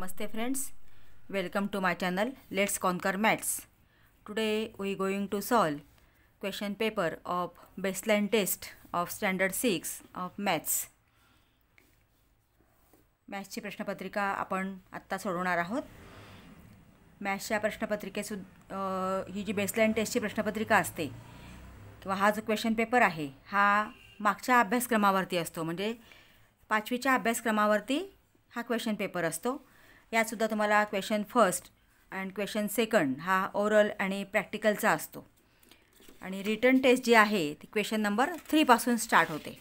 Namaste friends, welcome to my channel Let's Conquer Maths. Today we going to solve question paper of baseline test of standard 6 of maths. मॅथ्सची प्रश्नपत्रिका आपण आत्ता सोडवणार आहोत. मॅथ्सच्या ही जी baseline टेस्टची प्रश्नपत्रिका असते किंवा हा जो क्वेश्चन पेपर आहे हा मागच्या अभ्यासक्रमावरती असतो, म्हणजे 5वीच्या अभ्यासक्रमावरती हा क्वेश्चन पेपर असतो. यातसुद्धा तुम्हाला question first and question second हा ओरल आणि प्रॅक्टिकलचा असतो. आणि रिटन टेस्ट जी आहे ती क्वेश्चन नंबर 3 पासून स्टार्ट होते.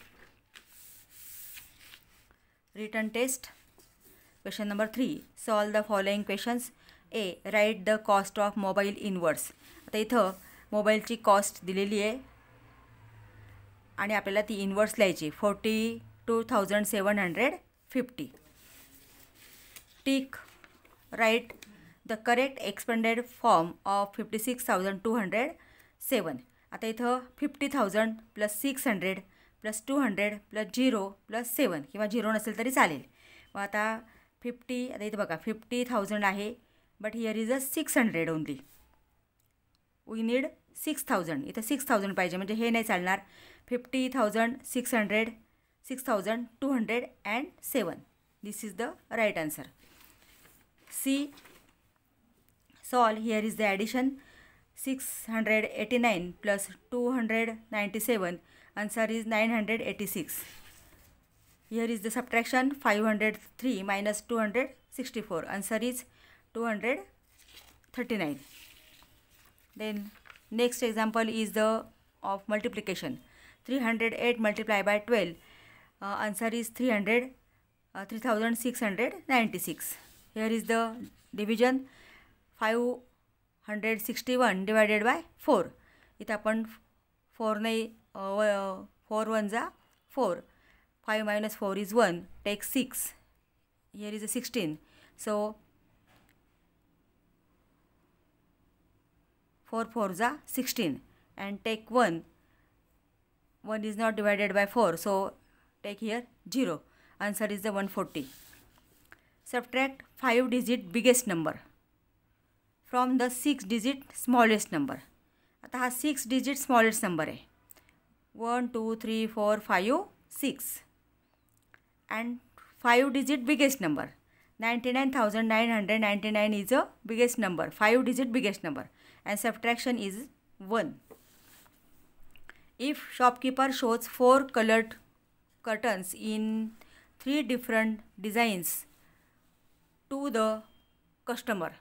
Written test question number 3, solve the following questions. A, write the cost of mobile in words. आता इथं मोबाईलची कॉस्ट दिलेली आहे आणि आपल्याला ती इनवर्ड्स लिहायची 42,750. Tick, right the correct expanded form of 56,207. आता इथं 50,000 + 600 + 200 + 0 + 7 किंवा 0 नसेल तरी चालेल. मग आता 50, आता इथं बघा 50,000 आहे, but here is a 600 only. We need 6,000. इथं 6,000 पाहिजे, म्हणजे हे नाही चालणार. 50,000, 600, 6,207. This is the right answer. C, solve. Here is the addition 689 + 297. Answer is 986. Here is the subtraction 503 - 264. Answer is 239. Then next example is the of multiplication. 308 multiplied by 12. Answer is 3,696. Here is the division 561 divided by 4. इथं आपण 4 ने 4 1 जा 4. 5 - 4 is 1. Take 6. Here is a 16. So 4 4 जा 16 and take 1. 1 is not divided by 4, so take here 0. Answer is the 140. Subtract 5-digit biggest number from the 6-digit smallest number. आता हा 6-digit smallest number आहे. 1 2 3 4 5 6 and 5-digit biggest number 99,999 is a biggest number, 5-digit biggest number, and subtraction is 1. If shopkeeper shows 4 colored curtains in 3 different designs to the customer,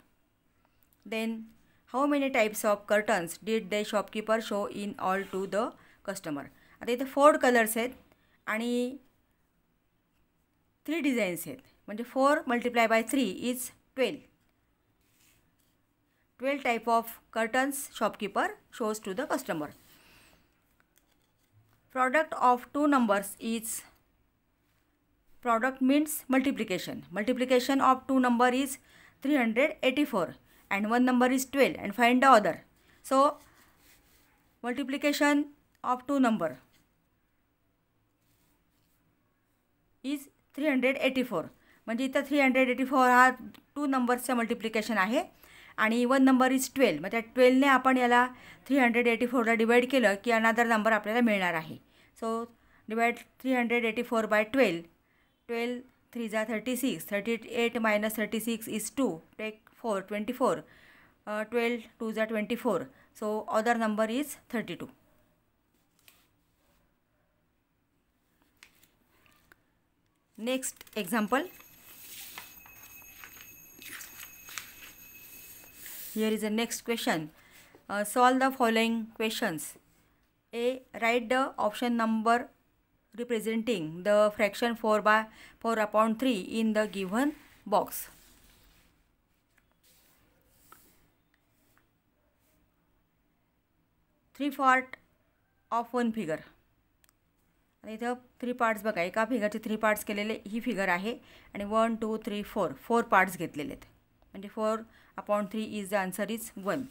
then how many types of curtains did the shopkeeper show in all to the customer? आता इथे 4 colours आहेत आणि 3 designs आहेत, म्हणजे 4 × 3 is 12. 12 type of curtains shopkeeper shows to the customer. Product of 2 numbers is, product means multiplication. Multiplication of 2 number is 384 and 1 number is 12, and find the other. So multiplication of 2 number is 384. म्हणजे इथं 384 हा 2 नंबर्सचा multiplication आहे आणि 1 number is 12. मग त्या 12ने आपण याला 384ला divide केलं की अनादर नंबर आपल्याला मिळणार आहे. So divide 384 by 12. 12 3 जा 36. 38 - 36 is 2. Take 4 24. 12 2 जा 24. So other number is 32. Next example. Here is the next question. Solve the following questions. A, write the option number representing the fraction 4/3 in the given box. Three part of one figure. आणि इथं 3 parts बघा, एका फिगरचे 3 parts केलेले ही figure आहे आणि 1 2 3 4 parts घेतलेले आहेत, म्हणजे 4/3 is the answer is 1.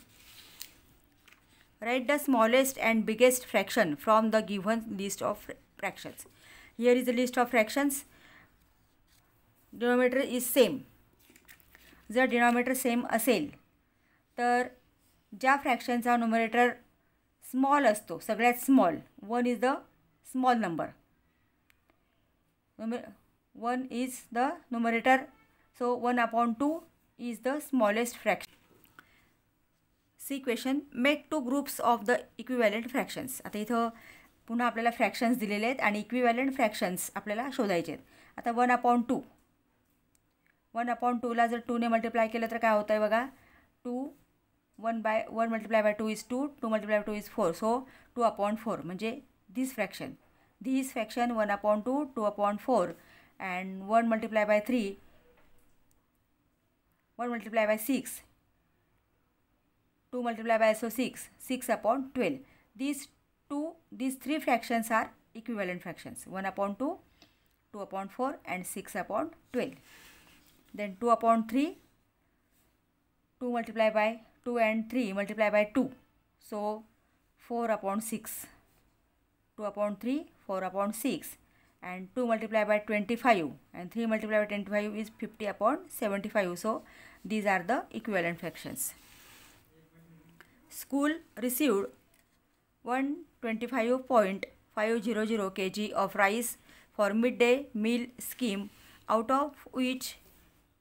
Write the smallest and biggest fraction from the given list of fractions. Here is the list of fractions. Denominator is same. जर डिनॉमिनेटर सेम असेल तर ज्या फ्रॅक्शनचा न्युमरेटर स्मॉल असतो, सगळ्यात small, 1 is the small number, 1 is the numerator, so 1/2 is the smallest fraction. C question, make 2 groups of the equivalent fractions. आता इथं पुन्हा आपल्याला फ्रॅक्शन्स दिलेले आहेत आणि इक्विव्हॅलंट फ्रॅक्शन्स आपल्याला शोधायचे आहेत. आता 1/2, 1/2ला जर 2ने मल्टिप्लाय केलं तर काय होतं आहे बघा, 2, 1 multiply by 2 is 2, 2 multiply by 2 is 4, सो 2/4 म्हणजे this fraction 1/2, 2/4 and 1 multiply by 3, 1 multiply by 6, 2 multiplied by 6, 6/12. These three fractions are equivalent fractions, 1/2, 2/4 and 6/12. Then 2/3, 2 multiplied by 2 and 3 multiplied by 2, so 4/6, 2/3, 4/6 and 2 multiplied by 25 and 3 multiplied by 25 is 50/75, so these are the equivalent fractions. School received 125.500 kg of rice for midday meal scheme, out of which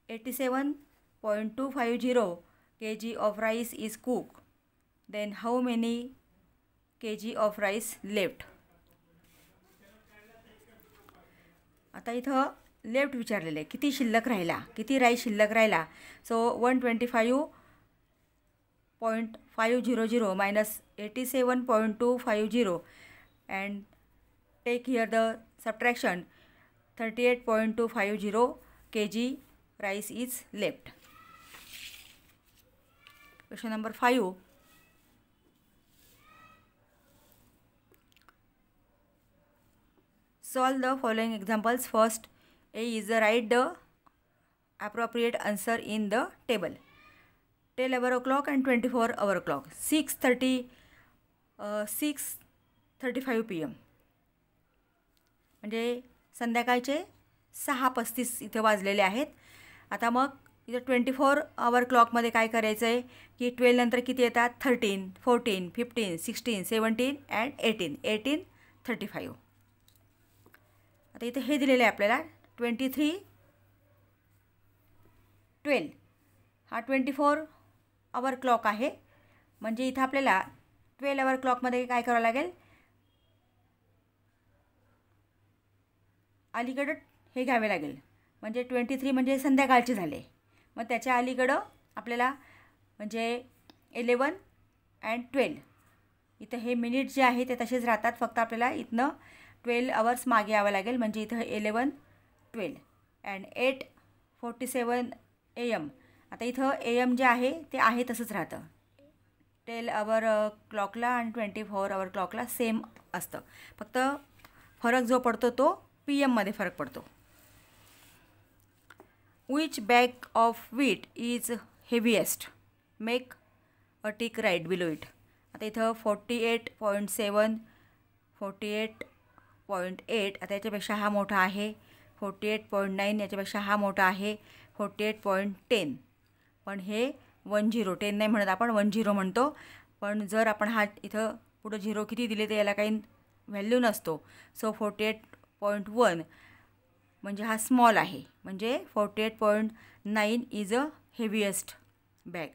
87.250 kg of rice is cooked. Then how many kg of rice left? आता इथं left विचारलेलं आहे, किती शिल्लक राहिला, किती rice शिल्लक राहिला. सो 125.500 minus 87.250 and take here the subtraction, 38.250 kg rice is left. Question number 5. Solve the following examples. First, A is write the appropriate answer in the table. Tell hour clock and 24-hour clock. 6:35 PM म्हणजे संध्याकाळचे 6:35 इथे वाजलेले आहेत. आता मग इथं 24-hour क्लॉकमध्ये काय करायचं आहे की 12 नंतर किती येतात, 13, 14, 15, 16, 17 अँड 18:35. आता इथे हे दिलेलं आहे आपल्याला 23:12. हा 24-hour क्लॉक आहे, म्हणजे इथं आपल्याला 12-hour क्लॉकमध्ये काय करावं लागेल, अलीकडं हे घ्यावे लागेल. म्हणजे 23 म्हणजे संध्याकाळचे झाले, मग त्याच्या अलीकडं आपल्याला म्हणजे 11 अँड 12. इथं हे मिनिट जे आहे ते तसेच राहतात, फक्त आपल्याला इथनं 12 hours मागे यावं लागेल. म्हणजे इथं 11, 12 अँड 8:47 AM. आता इथं AM जे आहे ते आहे तसंच राहतं. 12-hour क्लॉकला आणि 24-hour क्लॉकला सेम असतं, फक्त फरक जो पडतो तो PM मध्ये फरक पडतो. Which bag of wheat is heaviest? Make a tick right below it. आता इथं 48.7, 48.8. आता याच्यापेक्षा हा मोठा आहे. 48.9 याच्यापेक्षा हा मोठा आहे. 48.10. पण हे 10 नाही म्हणत आपण, 10 म्हणतो. पण जर आपण हा इथं पुढं 0 किती दिले तर याला काही व्हॅल्यू नसतो. सो 48.1 म्हणजे हा स्मॉल आहे. म्हणजे 48.9 इज अ हेवीएस्ट बॅग.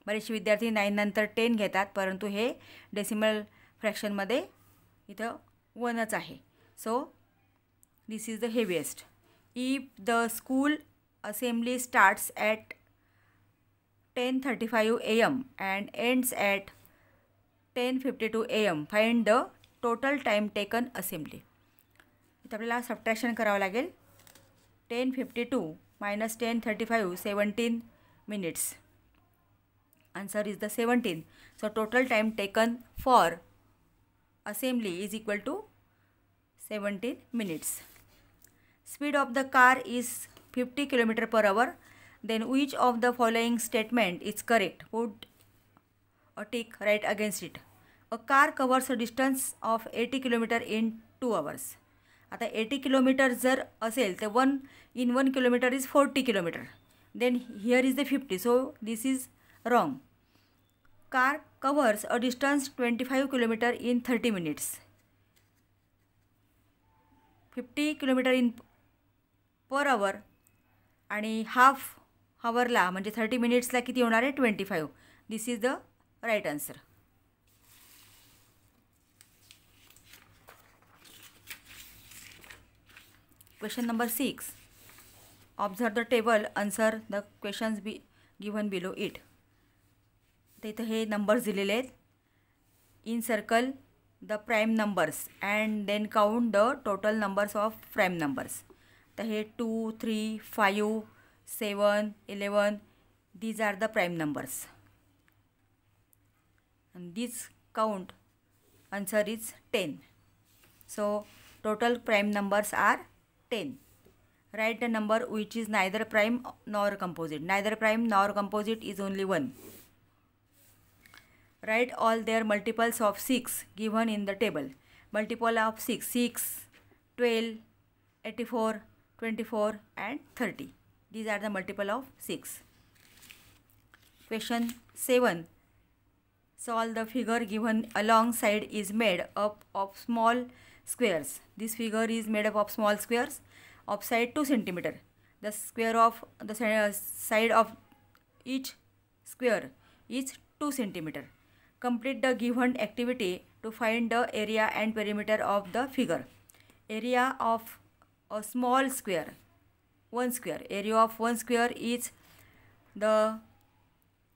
बरेचसे विद्यार्थी 9 नंतर 10 घेतात, परंतु हे डेसिमल फ्रॅक्शनमध्ये इथं 1च आहे. So this is the heaviest. If the school assembly starts at 10:35 AM and ends at 10:52 AM. Find the total time taken assembly. इथं आपल्याला सबट्रॅक्शन करावं लागेल. 10:52 minus 10:35, 17 minutes. Answer is the 17. So total time taken for assembly is equal to 17 minutes. Speed of the car is 50 km/h. Then which of the following statement is correct? Put a tick right against it. A car covers a distance of 80 km in 2 hours. आता 80 km जर असेल तर 1 in 1 km is 40 km. then here is the 50, so this is wrong. Car covers a distance 25 km in 30 minutes. 50 km in per hour आणि half हवरला म्हणजे 30 मिनिट्सला किती होणार आहे 25. This is the right answer. Question number 6. Observe the table, answer the questions given below it. तर इथं हे नंबर्स दिलेले आहेत. In circle the prime numbers and then count the total numbers of prime numbers. तर हे 2, 3, 5, 7, 11 these are the prime numbers and this count answer is 10. So total prime numbers are 10. Write the number which is neither prime nor composite. Neither prime nor composite is only 1. Write all their multiples of 6 given in the table. Multiple of 6, 6, 12, 84, 24 and 30. These are the multiple of 6. Question 7. Solve the figure given alongside is made up of small squares. This figure is made up of small squares of side 2 cm. The square of the side of each square is 2 cm. Complete the given activity to find the area and perimeter of the figure. Area of a small square, 1 square. Area of 1 square is, the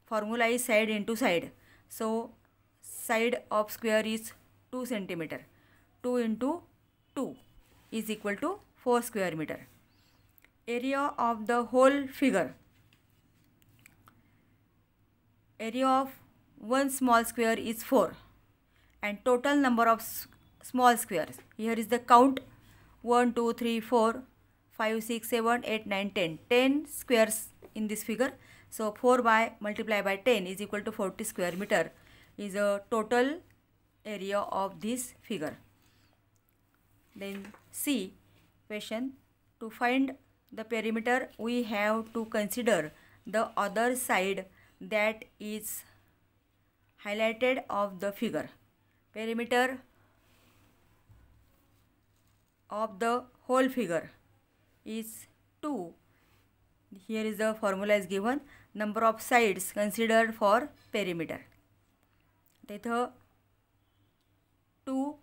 formula is side into side. So side of square is 2 cm. 2 into 2 is equal to 4 square meter. Area of the whole figure. Area of one small square is 4 and total number of small squares. Here is the count: 1, 2, 3, 4, 5, 6, 7, 8, 9, 10. 10 squares in this figure. So 4 by multiplied by 10 is equal to 40 square meter is a total area of this figure. Then C. Question. To find the perimeter, we have to consider the other side that is highlighted of the figure. Perimeter of the whole figure is 2. Here is the formula is given. Number of sides considered for perimeter. तिथं 2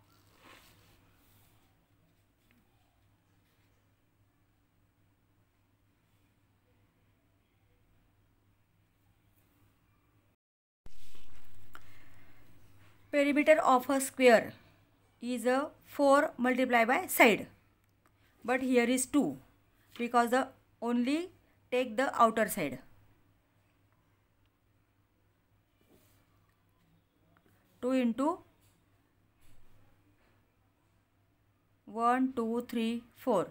perimeter of a square is a 4 multiplied by side, but here is 2 because the only take the outer side. Two into 1, 2, 3, 4,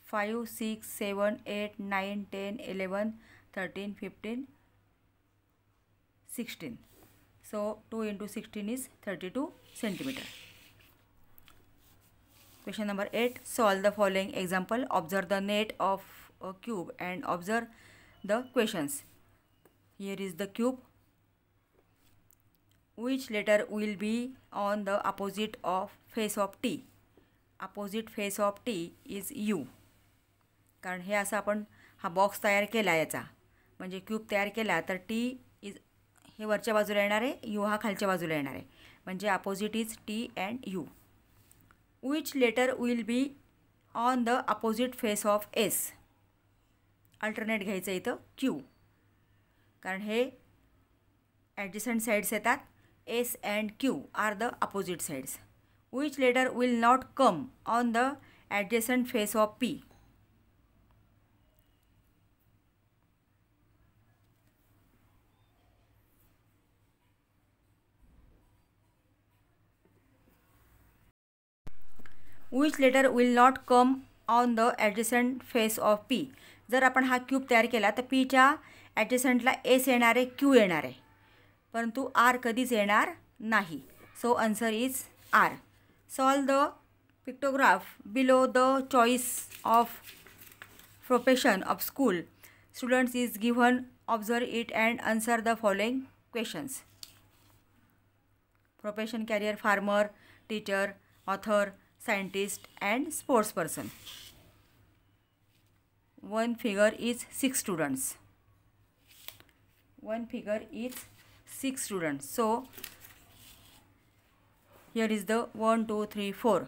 5, 6, 7, 8, 9, 10, 11, 13, 15, 16. So 2 into 16 is 32 centimeter. Question number 8. Solve the following example. Observe the net of a cube and observe the questions. Here is the cube. Which letter will be on the opposite of face of T? Opposite face of T is U. कारण हे असं आपण हा box तयार केला याचा म्हणजे cube तयार केला तर T इज हे वरच्या बाजूला येणार आहे, U हा खालच्या बाजूला येणार आहे म्हणजे opposite is T and U. Which letter will be on the opposite face of S? Alternate घ्यायचं इथं Q कारण हे ॲडजसंट साईड्स येतात. S and Q are the opposite sides. Which letter will not come on the adjacent face of P? Which letter will not come on the adjacent face of P? जर आपण हा cube तयार केला तर Pच्या ॲडजसंटला S येणार आहे, Q येणार आहे परंतु R कधीच येणार नाही. So answer is R. Solve the pictograph below the choice of profession of school. students is given, observe it and answer the following questions. Profession career: farmer, teacher, author, scientist and sports person. One figure is 6 students. One figure is 6 students. So here is the 1, 2, 3, 4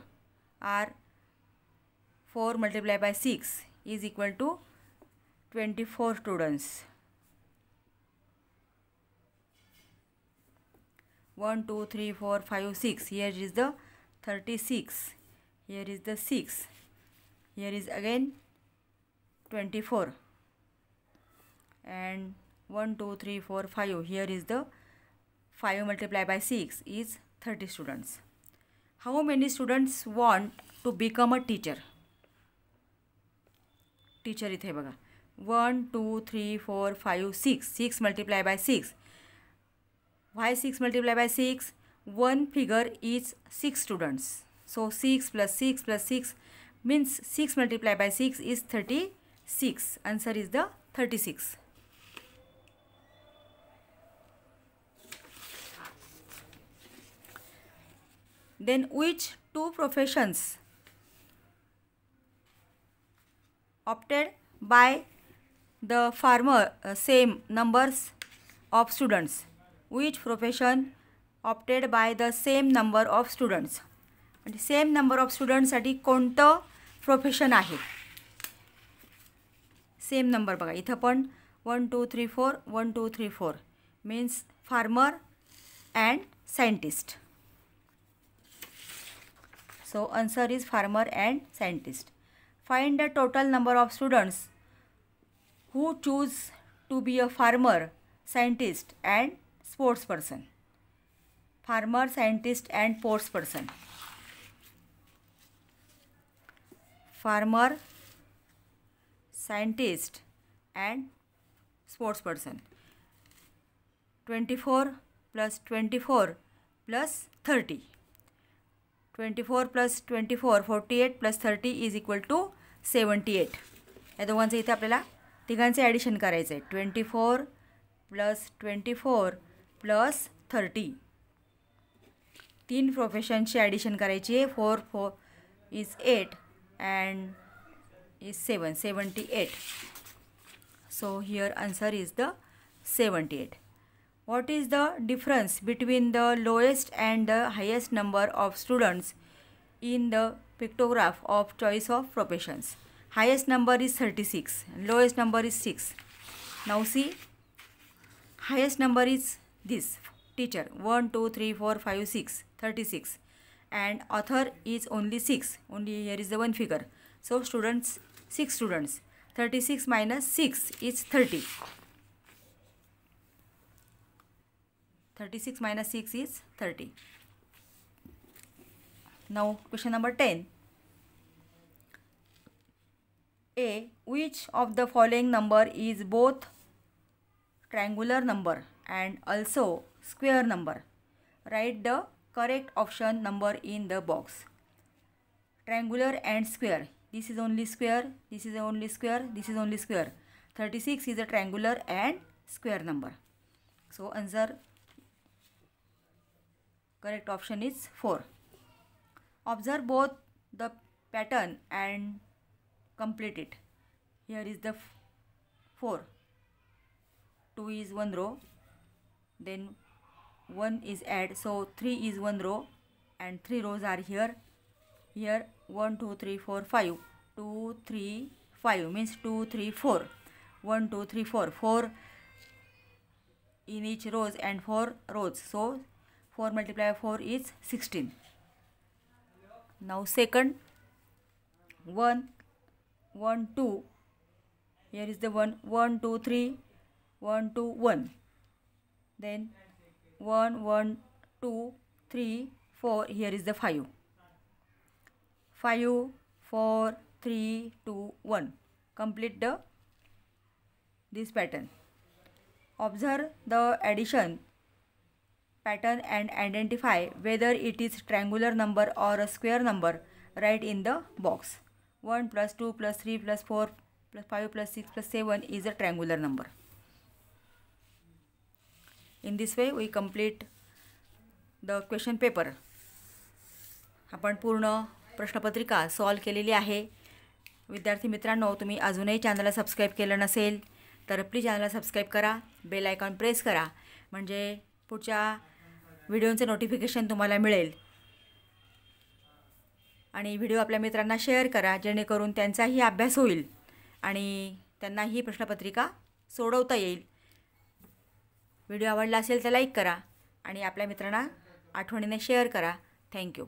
are 4 multiplied by 6 is equal to 24 students. 1, 2, 3, 4, 5, 6. Here is the 36. Here is the 6. Here is again 24. And 1, 2, 3, 4, 5. Here is the 5 multiplied by 6 is 30 students. How many students want to become a teacher? Teacher इथे बघा 1, 2, 3, 4, 5, 6. 6 multiplied by 6. Why 6 multiplied by 6? One figure is 6 students. So 6 plus 6 plus 6 means 6 multiplied by 6 is 36. Answer is the 36. Then which two professions opted by the farmer same numbers of students? Which profession opted by the same number of students? आणि same number of स्टुडंटसाठी कोणतं profession आहे? Same number बघा इथं पण 1, 2, 3, 4 1, 2, 3, 4 means farmer and scientist. So answer is farmer and scientist. Find the total number of students who choose to be a farmer, scientist and sports person. Farmer, scientist and sports person. Farmer, scientist and sports person. 24 plus 24 plus 30. 24 plus 24 48 plus 30 is equal to 78. या दोघांचे इथे आपल्याला तिघांचे addition करायचे आहे. 24 plus 24 plus 30. 3 प्रोफेशनची addition करायची आहे. 4 4 is 8 and is 7 78. So here answer is the 78. What is the difference between the lowest and the highest number of students in the pictograph of choice of professions? Highest number is 36, lowest number is 6. Now see, highest number is this teacher 1, 2, 3, 4, 5, 6, 36 and author is only 6. Only here is the one figure. So students 6 students. 36 minus 6 is 30. 36 minus 6 is 30. Now question number 10. A. Which of the following number is both triangular number and also square number? Write the correct option number in the box. Triangular and square. This is only square, this is only square, this is only square. 36 is a triangular and square number. So answer correct option is 4. Observe both the pattern and complete it. Here is the 4. 2 is one row, then 1 is add, so 3 is one row and 3 rows are here. Here 1, 2, 3, 4, 5. 2, 3, 5 means 2, 3, 4. 1, 2, 3, 4. 4 in each rows and 4 rows. So 4 multiplied by 4 is 16. Now second 1, 1, 2. Here is the 1, 1, 2, 3, 1, 2, 1. Then 1, 1, 2, 3, 4. Here is the 5. 5, 4, 3, 2, 1. Complete this pattern. Observe the addition pattern and identify whether it is triangular number or a square number. Write in the box. 1 plus 2 plus 3 plus 4 5 + 6 + 7 is a triangular number. In this way we complete the question paper. आपण पूर्ण प्रश्नपत्रिका solve केलेली आहे. विद्यार्थी मित्रांनो, तुम्ही अजूनही चॅनलला सबस्क्राईब केलं नसेल तर प्लीज चॅनलला सबस्क्राईब करा, बेल आयकॉन प्रेस करा, म्हणजे पुढच्या व्हिडिओचं नोटिफिकेशन तुम्हाला मिळेल. आणि व्हिडिओ आपल्या मित्रांना शेअर करा, जेणेकरून त्यांचाही अभ्यास होईल आणि त्यांनाही प्रश्नपत्रिका सोडवता येईल. व्हिडिओ आवडला असेल तर लाईक करा आणि आपल्या मित्रांना आठवणीने शेअर करा. थँक्यू.